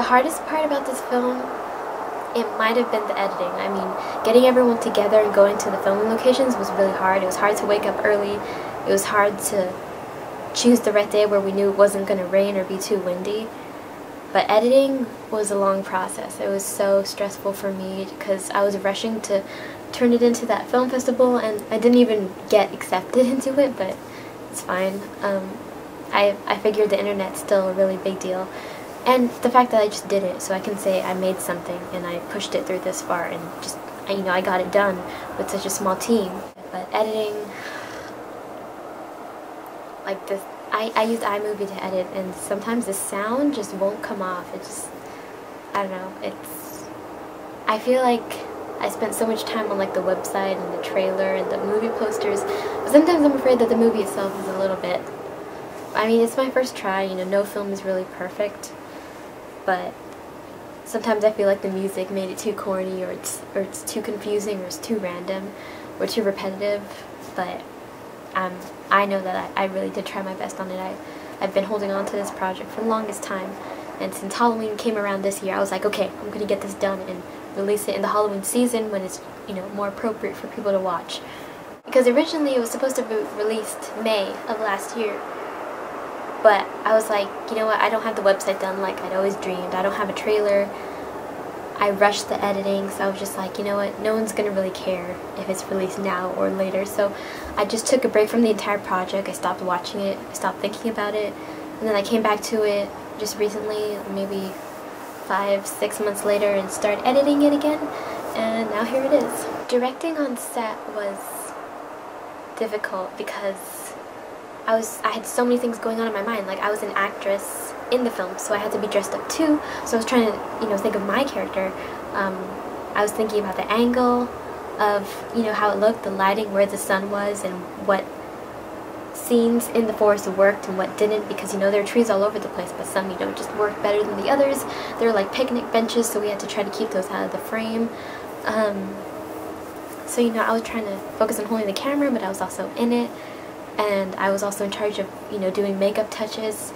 The hardest part about this film, it might have been the editing. I mean, getting everyone together and going to the filming locations was really hard. It was hard to wake up early. It was hard to choose the right day where we knew it wasn't going to rain or be too windy. But editing was a long process. It was so stressful for me because I was rushing to turn it into that film festival, and I didn't even get accepted into it, but it's fine. I figured the internet's still a really big deal. And the fact that I just did it, so I can say I made something and I pushed it through this far and just, you know, I got it done with such a small team. But editing, like this, I use iMovie to edit, and sometimes the sound just won't come off. It just, I don't know, I feel like I spent so much time on like the website and the trailer and the movie posters, but sometimes I'm afraid that the movie itself is a little bit, I mean, it's my first try, you know, no film is really perfect, but sometimes I feel like the music made it too corny, or it's too confusing, or it's too random, or too repetitive, but I know that I really did try my best on it. I've been holding on to this project for the longest time, and since Halloween came around this year, I was like, okay, I'm going to get this done and release it in the Halloween season when it's, you know, more appropriate for people to watch. Because originally it was supposed to be released May of last year, but I was like, you know what, I don't have the website done like I'd always dreamed. I don't have a trailer. I rushed the editing, so I was just like, you know what, no one's going to really care if it's released now or later. So I just took a break from the entire project. I stopped watching it, I stopped thinking about it, and then I came back to it just recently, maybe 5-6 months later, and started editing it again, and now here it is. Directing on set was difficult because I had so many things going on in my mind. Like, I was an actress in the film, so I had to be dressed up too, so I was trying to, you know, think of my character. I was thinking about the angle of, you know, how it looked, the lighting, where the sun was, and what scenes in the forest worked and what didn't, because, you know, there are trees all over the place, but some, you know, just worked better than the others. There were like picnic benches, so we had to try to keep those out of the frame. So, you know, I was trying to focus on holding the camera, but I was also in it, and I was also in charge of, you know, doing makeup touches.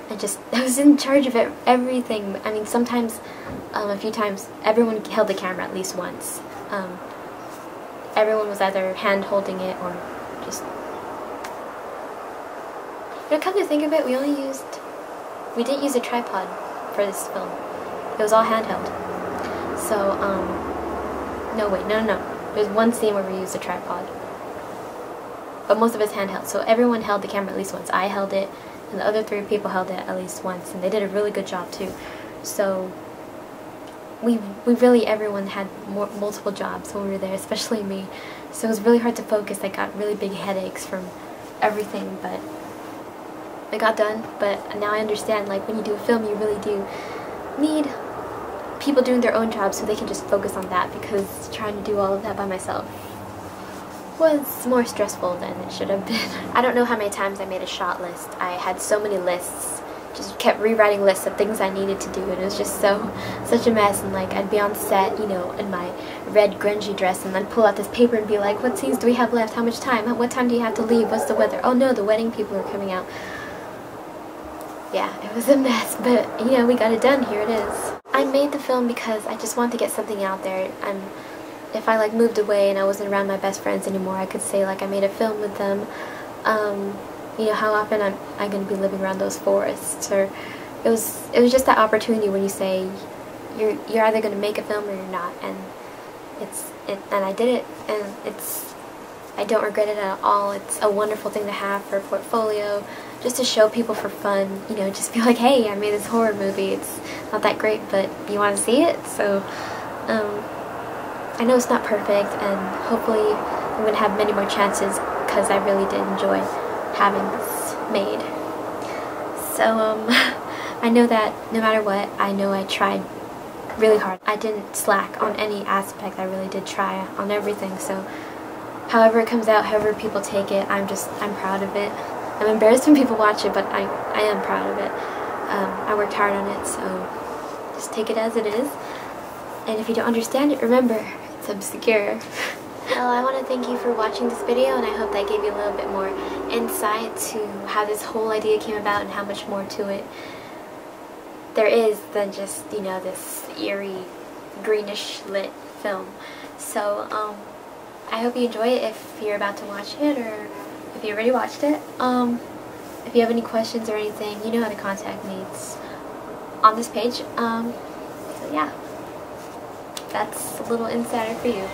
I was in charge of everything. I mean, sometimes, a few times, everyone held the camera at least once. Everyone was either hand holding it or just, you know, come to think of it, we didn't use a tripod for this film. It was all handheld. So, no, wait, no. There's one scene where we used a tripod. But most of it's handheld, so everyone held the camera at least once. I held it, and the other 3 people held it at least once, and they did a really good job too. So we really, everyone had multiple jobs when we were there, especially me. So it was really hard to focus. I got really big headaches from everything, but I got done. But now I understand, like, when you do a film, you really do need people doing their own jobs so they can just focus on that, because trying to do all of that by myself was more stressful than it should have been. I don't know how many times I made a shot list. I had so many lists, just kept rewriting lists of things I needed to do, and it was just such a mess. And like, I'd be on set, you know, in my red grungy dress, and then pull out this paper and be like, what scenes do we have left? How much time? What time do you have to leave? What's the weather? Oh no, the wedding people are coming out. Yeah, it was a mess, but you know, we got it done. Here it is. I made the film because I just wanted to get something out there. If I like moved away and I wasn't around my best friends anymore, I could say like I made a film with them. You know, how often I'm going to be living around those forests, or it was just that opportunity when you say you're either going to make a film or you're not, and and I did it, and I don't regret it at all. It's a wonderful thing to have for a portfolio, just to show people for fun, you know, just be like, hey, I made this horror movie. It's not that great, but you want to see it? So, I know it's not perfect, and hopefully I'm going to have many more chances, because I really did enjoy having this made. So, I know that no matter what, I know I tried really hard. I didn't slack on any aspect. I really did try on everything, so however it comes out, however people take it, I'm proud of it. I'm embarrassed when people watch it, but I am proud of it. I worked hard on it, so just take it as it is. And if you don't understand it, remember, it's obscure. Well, I want to thank you for watching this video, and I hope that gave you a little bit more insight to how this whole idea came about and how much more to it there is than just, you know, this eerie, greenish lit film. So, I hope you enjoy it if you're about to watch it, or if you already watched it. If you have any questions or anything, you know how to contact me. It's on this page. So yeah, that's a little insider for you.